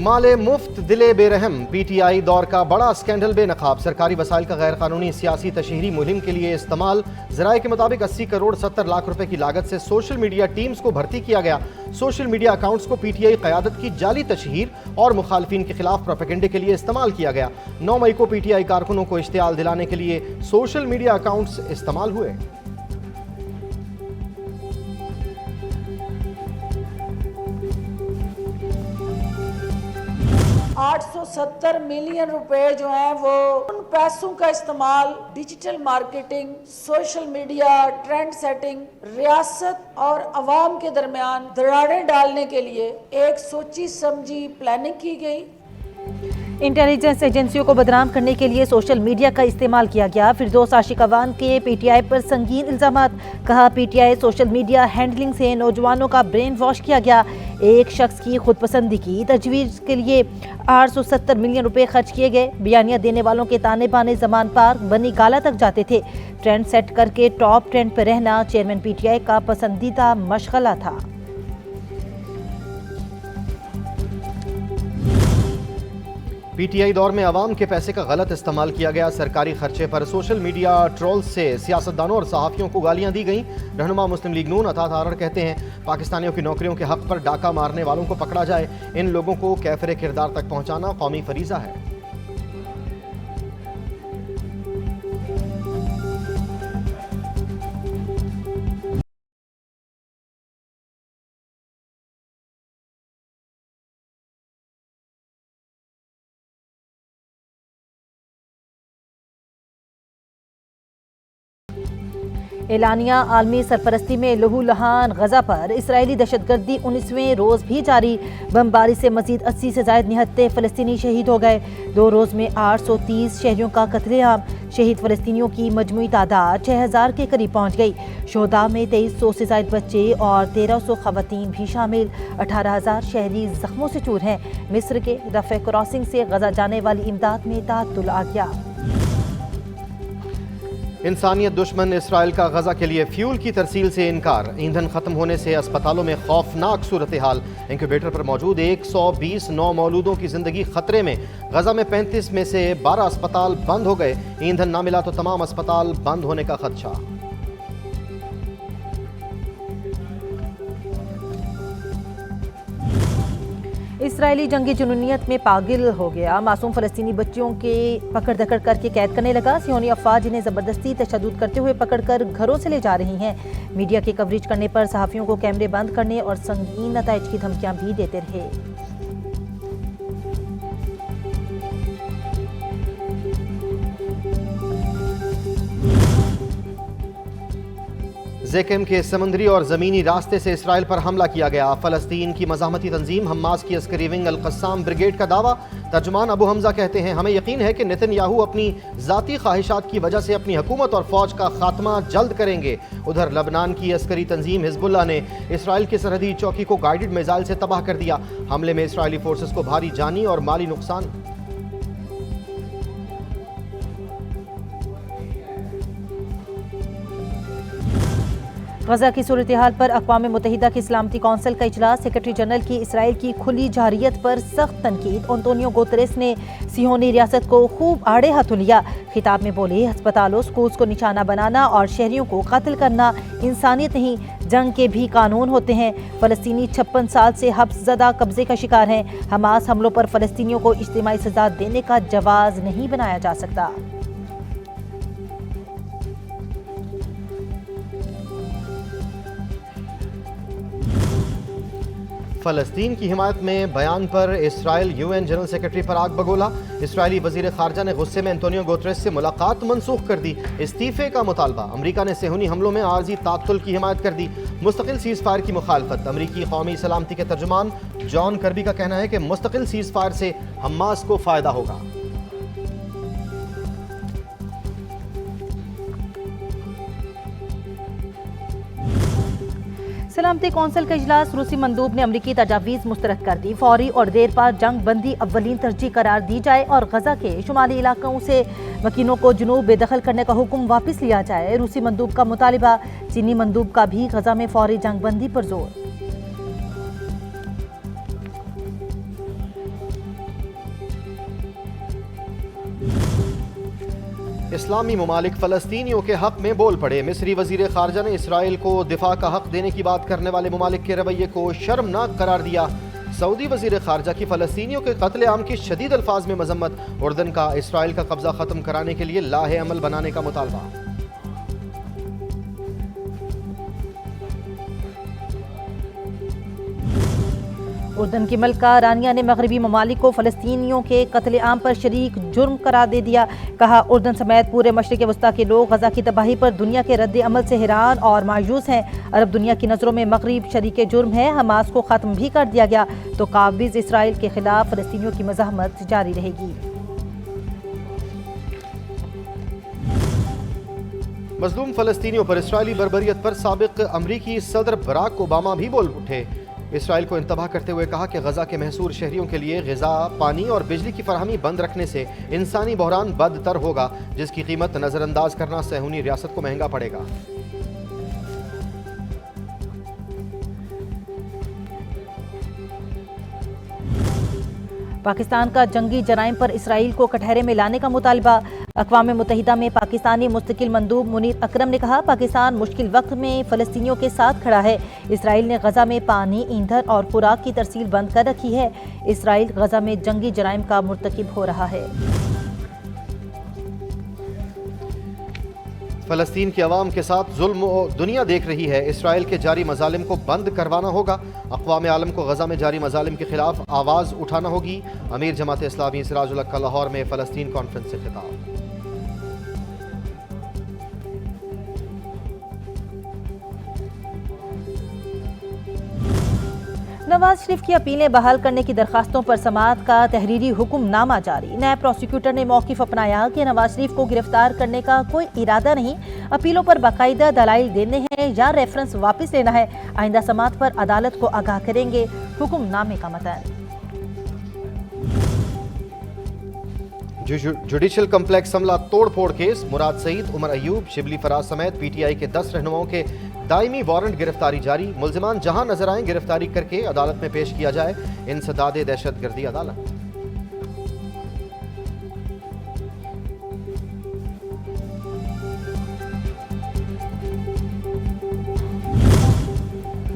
माले मुफ्त दिले बेरहम, पीटीआई दौर का बड़ा स्कैंडल बेनकाब। सरकारी वसाइल का गैर कानूनी सियासी तशहरी मुहिम के लिए इस्तेमाल। जराये के मुताबिक 80 करोड़ 70 लाख रुपए की लागत से सोशल मीडिया टीम्स को भर्ती किया गया। सोशल मीडिया अकाउंट्स को पीटीआई क़यादत की जाली तशहीर और मुखालफिन के खिलाफ प्रोपेगेंडे के लिए इस्तेमाल किया गया। 9 मई को पीटीआई कारकुनों को इश्तियाल दिलाने के लिए सोशल मीडिया अकाउंट्स इस्तेमाल हुए। 870 मिलियन रुपए जो हैं वो उन पैसों का इस्तेमाल digital marketing, social media, trend setting, रियासत और अवाम के दरमियान दरारें डालने के लिए एक सोची समझी प्लानिंग की गई। इंटेलिजेंस एजेंसियों को बदनाम करने के लिए सोशल मीडिया का इस्तेमाल किया गया। फिरदौस आशिक अवान के पीटीआई पर संगीन इल्जामात। कहा, पीटीआई सोशल मीडिया हैंडलिंग से नौजवानों का ब्रेन वॉश किया गया। एक शख्स की खुदपसंदी की तजवीज़ के लिए 870 मिलियन रुपए खर्च किए गए। बयानिया देने वालों के ताने बाने जमान पार्क बनी गाला तक जाते थे। ट्रेंड सेट करके टॉप ट्रेंड पर रहना चेयरमैन पीटीआई का पसंदीदा मशगला था। पीटीआई दौर में अवाम के पैसे का गलत इस्तेमाल किया गया। सरकारी खर्चे पर सोशल मीडिया ट्रोल्स से सियासतदानों और सहाफ़ियों को गालियां दी गईं। रहनुमा मुस्लिम लीग नून अतात आरर कहते हैं, पाकिस्तानियों की नौकरियों के हक पर डाका मारने वालों को पकड़ा जाए। इन लोगों को कैफरे किरदार तक पहुंचाना कौमी फरीज़ा है। एलानिया आलमी सरपरस्ती में लहूलुहान गजा पर इसराइली दहशतगर्दी 19वें रोज़ भी जारी। बमबारी से मजीद 80 से ज़ायद निहत्ते फ़लस्तीनी शहीद हो गए। 2 रोज़ में 830 शहरियों का कत्लेआम। शहीद फ़लस्तीनियों की मजमूई तादाद 6000 के करीब पहुँच गई। शोहदा में 2300 से ज़ायद बच्चे और 1300 ख़वातीन भी शामिल। 18000 शहरी जख्मों से चूर हैं। मिस्र के रफ़े क्रॉसिंग से गजा जाने वाली इमदाद में ताअत्तुल आ गया। इंसानियत दुश्मन इसराइल का गजा के लिए फ्यूल की तरसील से इनकार। ईंधन खत्म होने से अस्पतालों में खौफनाक सूरत हाल। इंक्यूबेटर पर मौजूद 120 नौ मौलूदों की जिंदगी खतरे में। गजा में 35 में से 12 अस्पताल बंद हो गए। ईंधन ना मिला तो तमाम अस्पताल बंद होने का खदशा। इसराइली जंगी जुनूनियत में पागिल हो गया। मासूम फ़लस्तीनी बच्चियों के पकड़ धकड़ करके कैद करने लगा। सियोनी अफवाज इन्हें ज़बरदस्ती तशद्दुद करते हुए पकड़कर घरों से ले जा रही हैं। मीडिया की कवरेज करने पर सहाफ़ियों को कैमरे बंद करने और संगीन नताइज की धमकियां भी देते रहे। ज़ेकेम के समुद्री और ज़मीनी रास्ते से इसराइल पर हमला किया गया। फ़लस्तीन की मज़ाहमती तंजीम हमास की अस्करी विंग अल-क़स्साम ब्रिगेड का दावा। तर्जुमान अबू हमजा कहते हैं, हमें यकीन है कि नेतन्याहू अपनी ज़ाती ख्वाहिशात की वजह से अपनी हुकूमत और फ़ौज का खात्मा जल्द करेंगे। उधर लबनान की अस्करी तंजीम हिज़्बुल्लाह ने इसराइल की सरहदी चौकी को गाइडेड मिसाइल से तबाह कर दिया। हमले में इसराइली फोर्सेस को भारी जानी और माली नुकसान। गजा की सूरत हाल पर अक़वाम मुत्तहिदा की सलामती कौंसिल का इजलास। सेक्रेटरी जनरल की इसराइल की खुली जारियत पर सख्त तनकीद। एंटोनियो गुतेरेस ने सियोनी रियासत को खूब आड़े हाथों लिया। खिताब में बोले, अस्पतालों स्कूल्स को निशाना बनाना और शहरियों को कत्ल करना इंसानियत नहीं, जंग के भी कानून होते हैं। फ़लस्तीनी 56 साल से हब्सज़दा कब्जे का शिकार हैं। हमास हमलों पर फ़लस्तीनियों को इज्तिमाई सज़ा देने का जवाज़ नहीं बनाया जा सकता। फ़लस्तीन की हिमायत में बयान पर इसराइल यूएन जनरल सेक्रेटरी पर आग बगोला। इसराइली वज़ीर ख़ारजा ने गुस्से में एंटोनियो गुतेरेस से मुलाकात मनसूख कर दी। इस्तीफ़े का मुतालबा। अमरीका ने सेहूनी हमलों में आर्जी तात्तुल की हिमायत कर दी। मुस्तकिल सीज़ फायर की मुखालफत। अमरीकी कौमी सलामती के तर्जुमान जॉन कर्बी का कहना है कि मुस्तकिल सीज़ फायर से हमास को फ़ायदा होगा। सलामती कौंसिल का इजलास। रूसी मंदूब ने अमरीकी तजावीज़ मुस्तरद कर दी। फौरी और देर पार जंग बंदी अव्वलीन तरजीह करार दी जाए और गजा के शुमाली इलाकों से मकीनों को जुनूब बेदखल करने का हुक्म वापस लिया जाए। रूसी मंदूब का मुतालिबा। चीनी मंदूब का भी गजा में फौरी जंग बंदी पर जोर। इस्लामी ममालिक फ़लस्तीनियों के हक़ में बोल पड़े। मिस्री वज़ीर ख़ारजा ने इसराइल को दिफा का हक़ देने की बात करने वाले ममालिक के रवैये को शर्मनाक करार दिया। सऊदी वज़ीर ख़ारजा की फ़लस्तीनियों के कत्ल आम की शदीद अल्फाज में मजम्मत। उर्दन का इसराइल का कब्ज़ा ख़त्म कराने के लिए लाहे अमल बनाने का मुतालबा। उर्दन की मलका रानिया ने मगरबी ममालिक को फ़लस्तीनियों के कत्लेआम पर शरीक जुर्म करार दे दिया। कहा, उर्दन समेत पूरे मशरिक़ वस्ता के लोग गजा की तबाही पर दुनिया के रद्द अमल से हैरान और मायूस हैं। अरब दुनिया की नज़रों में मगरिब शरीक जुर्म है। हमास को ख़त्म भी कर दिया गया तो काबिज़ इसराइल के खिलाफ फ़लस्तीनियों की मज़ाहमत जारी रहेगी। मज़लूम फ़लस्तीनियों पर इसराइली बर्बरियत पर साबिक़ अमरीकी सदर बराक ओबामा भी बोल उठे। इसराइल को इंतबाह करते हुए कहा कि गजा के महसूर शहरियों के लिए ग़िज़ा, पानी और बिजली की फराहमी बंद रखने से इंसानी बहरान बदतर होगा, जिसकी कीमत नज़रअंदाज करना सहूनी रियासत को महंगा पड़ेगा। पाकिस्तान का जंगी जराइम पर इसराइल को कटहरे में लाने का मुतालबा। अक़वाम मुत्तहिदा में पाकिस्तानी मुस्तकिल मंदूब मुनीर अकरम ने कहा, पाकिस्तान मुश्किल वक्त में फ़लस्तीनियों के साथ खड़ा है। इसराइल ने गजा में पानी, ईंधन और खुराक की तरसील बंद कर रखी है। इसराइल गजा में जंगी जराइम का मुर्तकिब हो रहा है। फ़लस्तीन की आवाम के साथ जुल्म दुनिया देख रही है। इसराइल के जारी मजालिम को बंद करवाना होगा। अक़वाम आलम को गजा में जारी मजालिम के खिलाफ आवाज़ उठाना होगी। अमीर जमात इस्लामी सिराजुल हक़ का लाहौर में फ़लस्तीन कॉन्फ्रेंस से खिताब। नवाज शरीफ की अपीलें बहाल करने की दरखास्तों पर समाअत का तहरीरी हुक्मनामा जारी। नायब प्रोसिक्यूटर ने मौक़िफ़ अपनाया कि नवाज शरीफ को गिरफ्तार करने का कोई इरादा नहीं, अपीलों पर बाकायदा दलाइल देने हैं या रेफरेंस वापस लेना है। आइंदा समाअत पर अदालत को आगाह करेंगे। हुक्मनामे का मतन। जुडिशल कम्प्लेक्स हमला तोड़ फोड़ केस, मुराद सईद, उमर अयूब, शिबली फराज समेत पीटीआई के 10 रहनुमाओं के दायमी वारंट गिरफ्तारी जारी। मुल्जिमान जहां नजर आए गिरफ्तारी करके अदालत में पेश किया जाए। इंसदादे दहशतगर्दी अदालत।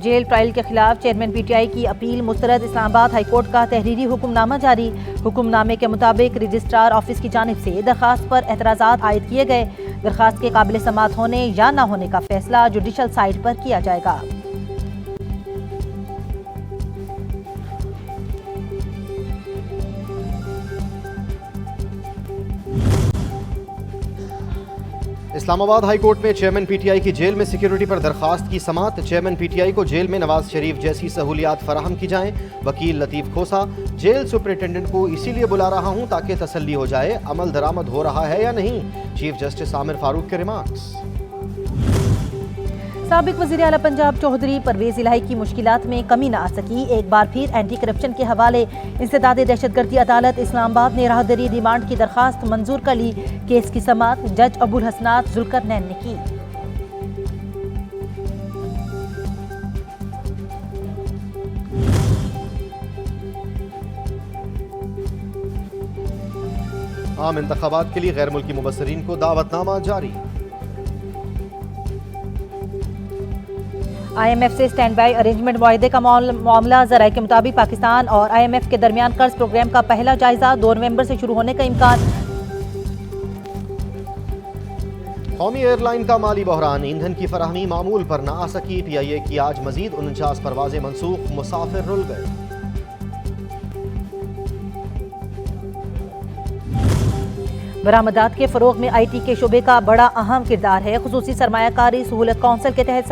जेल ट्रायल के खिलाफ चेयरमैन पीटीआई की अपील मुस्तरद। इस्लामाबाद हाईकोर्ट का तहरीरी हुक्मनामा जारी। हुक्मनामे के मुताबिक रजिस्ट्रार ऑफिस की जानिब से दरखास्त पर एतराज़ात आयद किए गए। दरखास्त के काबिल समाअत होने या ना होने का फैसला जुडिशल साइट पर किया जाएगा। इस्लामाबाद हाई कोर्ट में चेयरमैन पीटीआई की जेल में सिक्योरिटी पर दरखास्त की समाअत। चेयरमैन पीटीआई को जेल में नवाज शरीफ जैसी सहूलियात फराहम की जाएं। वकील लतीफ़ खोसा, जेल सुपरिटेंडेंट को इसीलिए बुला रहा हूं ताकि तसल्ली हो जाए अमल दरामद हो रहा है या नहीं। चीफ जस्टिस आमिर फारूक के रिमार्क्स। साबिक वज़ीर आला पंजाब चौधरी परवेज़ इलाही की मुश्किलात में कमी न आ सकी। एक बार फिर एंटी करप्शन के हवाले इंसदादे दहशतगर्दी अदालत इस्लामाबाद ने राहदरी रिमांड की दरखास्त मंजूर कर ली। केस की समाअत जज अबुल हसनात जुल्करनैन ने की। आम इंतखाबात के लिए गैर मुल्की मुबस्सिरीन को दावतनामा जारी। IMF से स्टैंड बाई अरेंजमेंट मुआहदे का मामला। ज़राए के मुताबिक पाकिस्तान और IMF के दरमियान कर्ज प्रोग्राम का पहला जायजा 2 नवंबर से शुरू होने का इम्कान। कौमी एयरलाइन का माली बहरान, ईंधन की फराहमी मामूल पर न आ सकी। PIA की आज मजीद 49 परवाजें मनसूख, मुसाफिर रुल गए। बरामदात के फ़रोग में IT के शोबे का बड़ा अहम किरदार है। खुसूसी सरमायाकारी सहूलत काउंसिल के तहत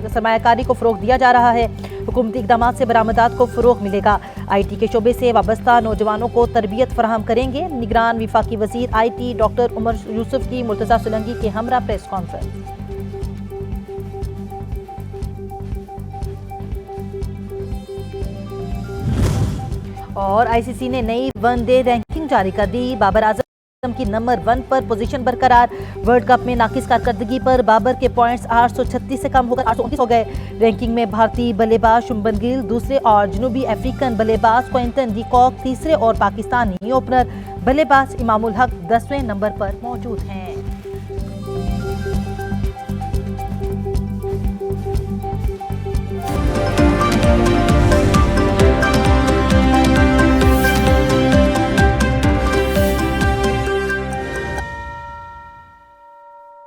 सरमायाकारी को फ़रोग दिया जा रहा है। हुकूमती इक़दाम से बरामदात को फ़रोग मिलेगा। IT के शोबे से वाबस्ता नौजवानों को तरबियत फराहम करेंगे। निगरान वफाकी वज़ीर IT डॉक्टर उमर यूसुफ की मुर्तज़ा सुलंगी के हमरा प्रेस कॉन्फ्रेंस। और ICC ने नई वनडे रैंकिंग जारी कर दी। बाबर आजम की नंबर 1 पर पोजीशन बरकरार। वर्ल्ड कप में नाकिस कारकर्दगी पर बाबर के पॉइंट्स 836 से कम होकर 829 हो गए। रैंकिंग में भारतीय बल्लेबाज शुभमन गिल दूसरे और जनूबी अफ्रीकन बल्लेबाज क्विंटन डी कॉक तीसरे और पाकिस्तानी ओपनर बल्लेबाज इमामुल हक 10वें नंबर पर मौजूद हैं।